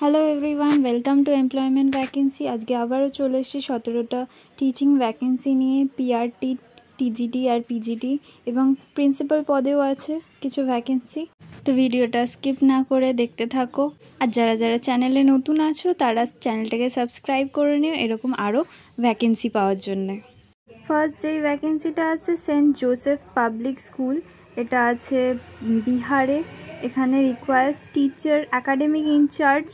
Hello everyone, welcome to employment vacancy. আজকে আবারও চলে এসেছি 17টা টিচিং ভ্যাকেন্সি নিয়ে। পিআরটি, টিজিটি আর পিজিটি এবং প্রিন্সিপাল পদেও আছে কিছু ভ্যাকেন্সি। তো ভিডিওটা স্কিপ না করে দেখতে থাকো। আর যারা যারা চ্যানেলে নতুন আছো তারা চ্যানেলটাকে সাবস্ক্রাইব করে নিও এরকম আরও ভ্যাকেন্সি পাওয়ার জন্যে। ফার্স্ট যেই ভ্যাকেন্সিটা আছে সেন্ট জোসেফ পাবলিক স্কুল, এটা আছে বিহারে। এখানে রিকোয়ার্স টিচার, একাডেমিক ইনচার্জ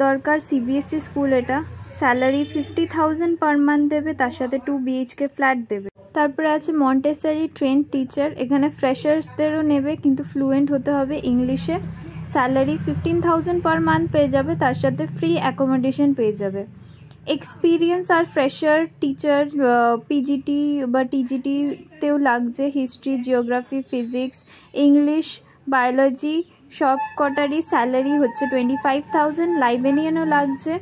দরকার। সিবিএসসি স্কুল এটা। স্যালারি 50,000 পার মান্থ দেবে, তার সাথে 2 BHK ফ্ল্যাট দেবে। তারপরে আছে মন্টেসারি ট্রেন্ড টিচার, এখানে ফ্রেশার্সদেরও নেবে কিন্তু ফ্লুয়েন্ট হতে হবে ইংলিশে। স্যালারি 15,000 পার মান্থ পেয়ে যাবে, তার সাথে ফ্রি অ্যাকোমোডেশন পেয়ে যাবে। এক্সপিরিয়েন্স আর ফ্রেশার টিচার পিজিটি বা টিজিটিতেও লাগছে। History, geography, physics, English, biology সব কটারই স্যালারি হচ্ছে 25,000। লাইব্রেরিয়ানও লাগছে।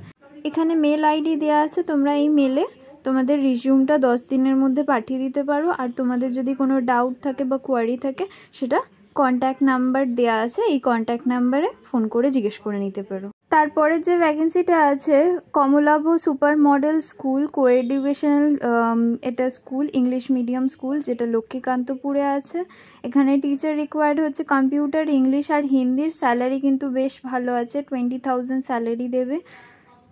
এখানে মেল আইডি দেওয়া আছে, তোমরা এই মেলে তোমাদের রিজিউমটা 10 দিনের মধ্যে পাঠিয়ে দিতে পারো। আর তোমাদের যদি কোনো ডাউট থাকে বা কোয়ারি থাকে সেটা কন্ট্যাক্ট নাম্বার দেওয়া আছে, এই কন্ট্যাক্ট নাম্বারে ফোন করে জিজ্ঞেস করে নিতে পারো। তারপরে যে ভ্যাকেন্সিটা আছে কমলাভ সুপার মডেল স্কুল, কোএডুকেশনাল এটা স্কুল, ইংলিশ মিডিয়াম স্কুল, যেটা লক্ষ্মীকান্তপুরে আছে। এখানে টিচার রিকোয়ার্ড হচ্ছে কম্পিউটার, ইংলিশ আর হিন্দির। স্যালারি কিন্তু বেশ ভালো আছে, 20,000 স্যালারি দেবে।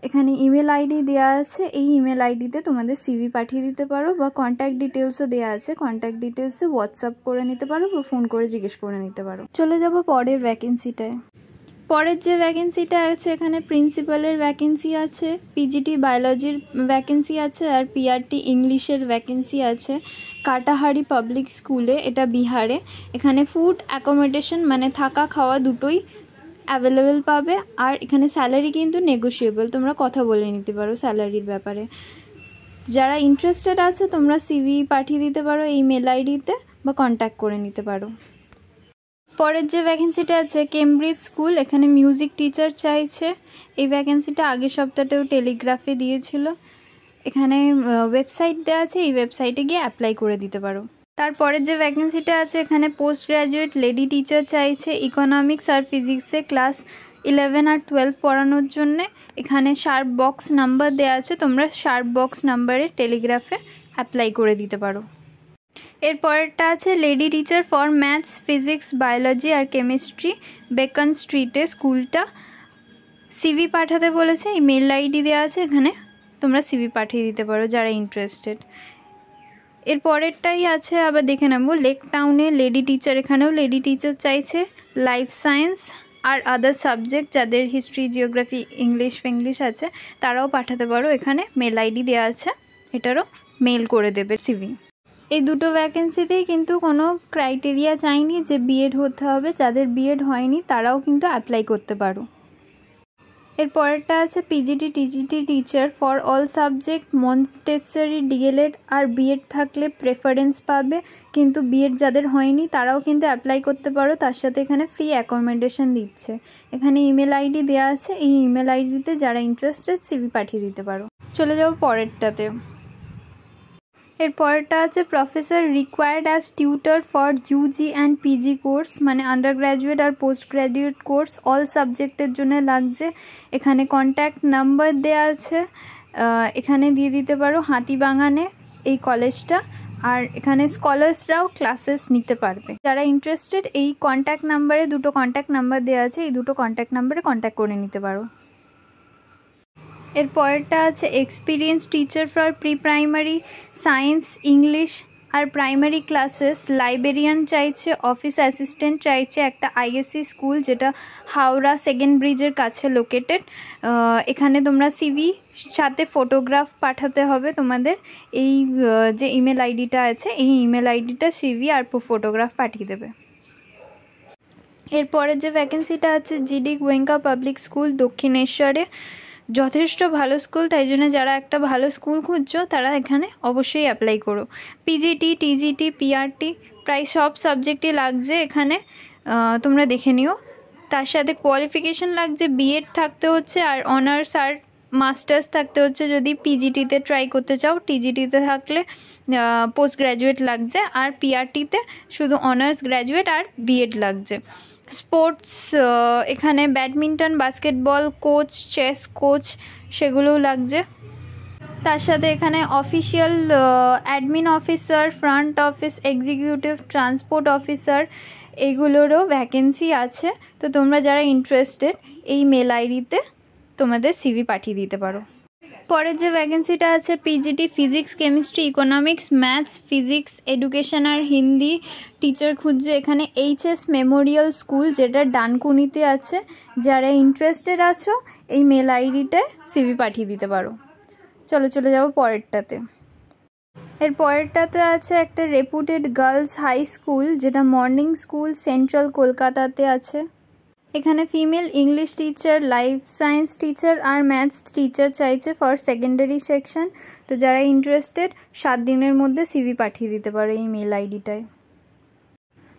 এখানে ইমেল আইডি দেওয়া আছে, এই ইমেল আইডিতে তোমাদের সিভি পাঠিয়ে দিতে পারো বা কন্ট্যাক্ট ডিটেলসও দেওয়া আছে। কন্ট্যাক্ট ডিটেলসে হোয়াটসঅ্যাপ করে নিতে পারো বা ফোন করে জিজ্ঞেস করে নিতে পারো। চলে যাব পরের ভ্যাকেন্সিটায়। পরের যে ভ্যাকেন্সিটা আছে এখানে প্রিন্সিপালের ভ্যাকেন্সি আছে, পিজিটি বায়োলজির ভ্যাকেন্সি আছে আর পিআরটি ইংলিশের ভ্যাকেন্সি আছে কাটাহারি পাবলিক স্কুলে, এটা বিহারে। এখানে ফুড অ্যাকোমোডেশন মানে থাকা খাওয়া দুটোই অ্যাভেলেবেল পাবে। আর এখানে স্যালারি কিন্তু নেগোশিয়েবল, তোমরা কথা বলে নিতে পারো স্যালারির ব্যাপারে। যারা ইন্টারেস্টেড আছে তোমরা সিভি পাঠিয়ে দিতে পারো এই মেল আইডিতে বা কন্ট্যাক্ট করে নিতে পারো। পরের যে ভ্যাকেন্সিটা আছে কেমব্রিজ স্কুল, এখানে মিউজিক টিচার চাইছে। এই ভ্যাকেন্সিটা আগের সপ্তাহতেও টেলিগ্রাফে দিয়েছিল। এখানে ওয়েবসাইট দেওয়া আছে, এই ওয়েবসাইটে গিয়ে অ্যাপ্লাই করে দিতে পারো। তারপরের যে ভ্যাকেন্সিটা আছে এখানে পোস্ট গ্র্যাজুয়েট লেডি টিচার চাইছে ইকোনমিক্স আর ফিজিক্সে ক্লাস 11 আর 12 পড়ানোর জন্যে। এখানে শার্প বক্স নাম্বার দেওয়া আছে, তোমরা শার্প বক্স নাম্বারে টেলিগ্রাফে অ্যাপ্লাই করে দিতে পারো। এরপরেরটা আছে lady teacher for maths, physics, biology আর কেমিস্ট্রি, বেকন স্ট্রিটে স্কুলটা। সিভি পাঠাতে বলেছে, এই মেল আইডি দেওয়া আছে, এখানে তোমরা সিভি পাঠিয়ে দিতে পারো যারা ইন্টারেস্টেড। এরপরেরটাই আছে আবার দেখে নেবো লেক টাউনে লেডি টিচার, এখানেও লেডি টিচার চাইছে লাইফ সায়েন্স আর আদার সাবজেক্ট, যাদের হিস্ট্রি, জিওগ্রাফি, ইংলিশ আছে তারাও পাঠাতে পারো। এখানে মেল আইডি দেওয়া আছে, এটারও মেল করে দেবে সিভি। এই দুটো ভ্যাকেন্সিতেই কিন্তু কোনো ক্রাইটেরিয়া চাইনি যে বিএড হতে হবে, যাদের বিএড হয়নি তারাও কিন্তু অ্যাপ্লাই করতে পারো। এরপরেরটা আছে PGT TGT teacher for all subject, Montessori, DElEd আর বিএড থাকলে প্রেফারেন্স পাবে, কিন্তু বিএড যাদের হয়নি তারাও কিন্তু অ্যাপ্লাই করতে পারো। তার সাথে এখানে ফ্রি অ্যাকোমোডেশন দিচ্ছে। এখানে ইমেল আইডি দেওয়া আছে, এই ইমেল আইডিতে যারা ইন্টারেস্টেড সিভি পাঠিয়ে দিতে পারো। চলে যাবো পরেরটাতে। এরপরটা আছে professor required as tutor for UG and PG course, মানে আন্ডার গ্র্যাজুয়েট আর পোস্ট গ্র্যাজুয়েট কোর্স অল সাবজেক্টের জন্য লাগছে। এখানে কন্ট্যাক্ট নাম্বার দেওয়া আছে, এখানে দিয়ে দিতে পারো হাতিবাগানে এই কলেজটা। আর এখানে স্কলার্সরাও ক্লাসেস নিতে পারবে। যারা ইন্টারেস্টেড এই কন্ট্যাক্ট নাম্বারে, দুটো কন্ট্যাক্ট নাম্বার দেওয়া আছে, এই দুটো কন্ট্যাক্ট নাম্বারে কন্ট্যাক্ট করে নিতে পারো। এরপরটা আছে experience teacher for pre primary science, English আর প্রাইমারি ক্লাসেস। লাইব্রেরিয়ান চাইছে, অফিস অ্যাসিস্ট্যান্ট চাইছে একটা আইএসসি স্কুল, যেটা হাওড়া সেকেন্ড ব্রিজের কাছে লোকেটেড। এখানে তোমরা সিভি সাথে ফটোগ্রাফ পাঠাতে হবে তোমাদের। এই যে ইমেল আইডিটা আছে এই ইমেল আইডিটা সিভি আর ফটোগ্রাফ পাঠিয়ে দেবে। এরপরে যে ভ্যাকেন্সিটা আছে জিডি গোয়েঙ্কা পাবলিক স্কুল দক্ষিণেশ্বরে, যথেষ্ট ভালো স্কুল, তাই জন্য যারা একটা ভালো স্কুল খুঁজছো তারা এখানে অবশ্যই অ্যাপ্লাই করো। পিজিটি টিজিটি পিআরটি প্রায় সব সাবজেক্টই লাগছে এখানে, তোমরা দেখে নিও। তার সাথে কোয়ালিফিকেশান লাগছে, বিএড থাকতে হচ্ছে আর অনার্স আর মাস্টার্স থাকতে হচ্ছে যদি পিজিটিতে ট্রাই করতে চাও। টিজিটিতে থাকলে পোস্ট গ্র্যাজুয়েট লাগছে আর পিআরটিতে শুধু অনার্স, গ্র্যাজুয়েট আর বিএড লাগছে। স্পোর্টস এখানে badminton, basketball coach, chess coach সেগুলোও লাগছে। তার সাথে এখানে official admin officer, front office executive, transport officer এগুলোরও ভ্যাকেন্সি আছে। তো তোমরা যারা ইন্টারেস্টেড এই মেল আইডিতে তোমাদের সিভি পাঠিয়ে দিতে পারো। পরের যে ভ্যাকেন্সিটা আছে PGT physics, chemistry, economics, maths, physics, education আর হিন্দি টিচার খুঁজছে। এখানে এইচএস মেমোরিয়াল স্কুল যেটা ডানকুনিতে আছে। যারা ইন্টারেস্টেড আছো এই মেল আইডিটায় সিভি পাঠিয়ে দিতে পারো। চলে যাবো পরেরটাতে। এর পরেরটাতে আছে একটা রেপুটেড গার্লস হাই স্কুল যেটা মর্নিং স্কুল, সেন্ট্রাল কলকাতাতে আছে। এখানে female English teacher, life science teacher আর ম্যাথস টিচার চাইছে ফর সেকেন্ডারি সেকশন। তো যারা ইন্টারেস্টেড 7 দিনের মধ্যে সিভি পাঠিয়ে দিতে পারো এই মেল আইডিটায়।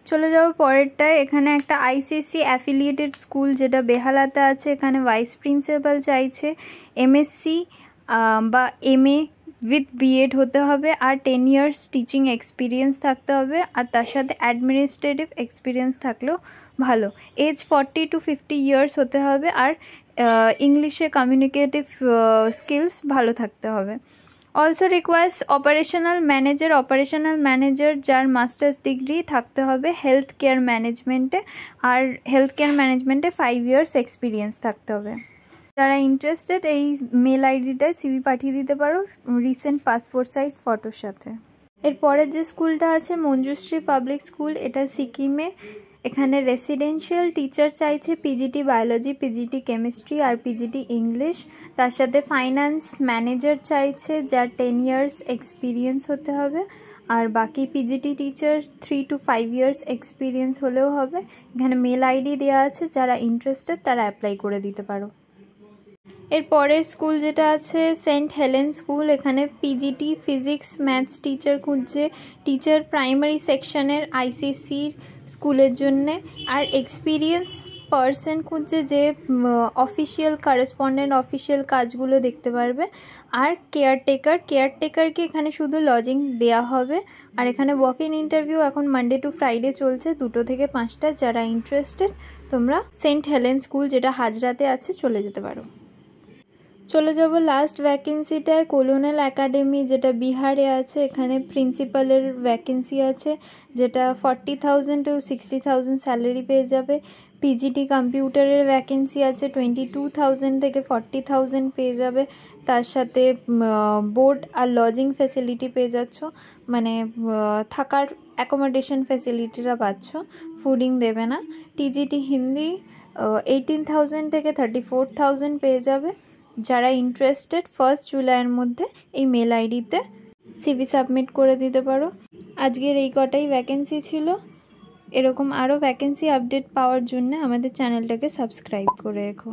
চলে যাবো পরেরটায়। এখানে একটা আইসিসি অ্যাফিলিয়েটেড স্কুল যেটা বেহালাতে আছে। এখানে ভাইস প্রিন্সিপাল চাইছে। এমএসসি বা এমএ উইথ বিএড হতে হবে আর 10 ইয়ার্স টিচিং এক্সপিরিয়েন্স থাকতে হবে। আর তার সাথে অ্যাডমিনিস্ট্রেটিভ এক্সপিরিয়েন্স থাকলেও ভালো। এজ 40 to 50 ইয়ার্স হতে হবে আর ইংলিশে কমিউনিকেটিভ স্কিলস ভালো থাকতে হবে। অলসো রিকোয়ার্স অপারেশনাল ম্যানেজার যার মাস্টার্স ডিগ্রি থাকতে হবে হেলথ কেয়ার ম্যানেজমেন্টে। আর হেলথ কেয়ার ম্যানেজমেন্টে 5 ইয়ার্স এক্সপিরিয়েন্স থাকতে হবে। যারা ইন্টারেস্টেড এই মেল আইডিটায় সিভি পাঠিয়ে দিতে পারো রিসেন্ট পাসপোর্ট সাইজ ফটোর সাথে। এরপরের যে স্কুলটা আছে মঞ্জুশ্রী পাবলিক স্কুল, এটা সিকিমে। এখানে রেসিডেন্সিয়াল টিচার চাইছে পিজিটি বায়োলজি, পিজিটি কেমিস্ট্রি আর পিজিটি ইংলিশ। তার সাথে ফাইন্যান্স ম্যানেজার চাইছে যার 10 ইয়ার্স এক্সপিরিয়েন্স হতে হবে। আর বাকি PGT teacher 3 to 5 years experience হলেও হবে। এখানে মেল আইডি দেওয়া আছে, যারা ইন্টারেস্টেড তারা অ্যাপ্লাই করে দিতে পারো। এর পরের স্কুল যেটা আছে সেন্ট হেলেন স্কুল। এখানে পিজিটি ফিজিক্স ম্যাথস টিচার খুঁজছে। টিচার প্রাইমারি সেকশনের আইসিসির স্কুলের জন্যে। আর এক্সপিরিয়েন্স পারসন খুঁজছে যে অফিসিয়াল করেসপন্ডেন্ট অফিসিয়াল কাজগুলো দেখতে পারবে। আর কেয়ারটেকারকে এখানে শুধু লজিং দেওয়া হবে। আর এখানে ওয়াক ইন ইন্টারভিউ এখন মানডে টু ফ্রাইডে চলছে 2টো থেকে 5টা। যারা ইন্টারেস্টেড তোমরা সেন্ট হেলেন স্কুল যেটা হাজরাতে আছে চলে যেতে পারো। চলে যাব লাস্ট ভ্যাকেন্সিটায় কলোনাল একাডেমি যেটা বিহারে আছে। এখানে প্রিন্সিপালের ভ্যাকেন্সি আছে যেটা 40,000 to 60,000 স্যালারি পেয়ে যাবে। পিজিটি কম্পিউটারের ভ্যাকেন্সি আছে 22,000 থেকে 40,000 পেয়ে যাবে। তার সাথে বোর্ড আর লজিং ফ্যাসিলিটি পেয়ে যাচ্ছ, মানে থাকার অ্যাকোমোডেশন ফ্যাসিলিটিটা পাচ্ছ, ফুডিং দেবে না। টিজিটি হিন্দি 18,000 থেকে 34,000 পেয়ে যাবে। যারা ইন্টারেস্টেড 1 জুলাইয়ের মধ্যে এই মেল আইডিতে সিভি সাবমিট করে দিতে পারো। আজকের এই কটাই ভ্যাকেন্সি ছিল। এরকম আরও ভ্যাকেন্সি আপডেট পাওয়ার জন্য আমাদের চ্যানেলটাকে সাবস্ক্রাইব করে রেখো।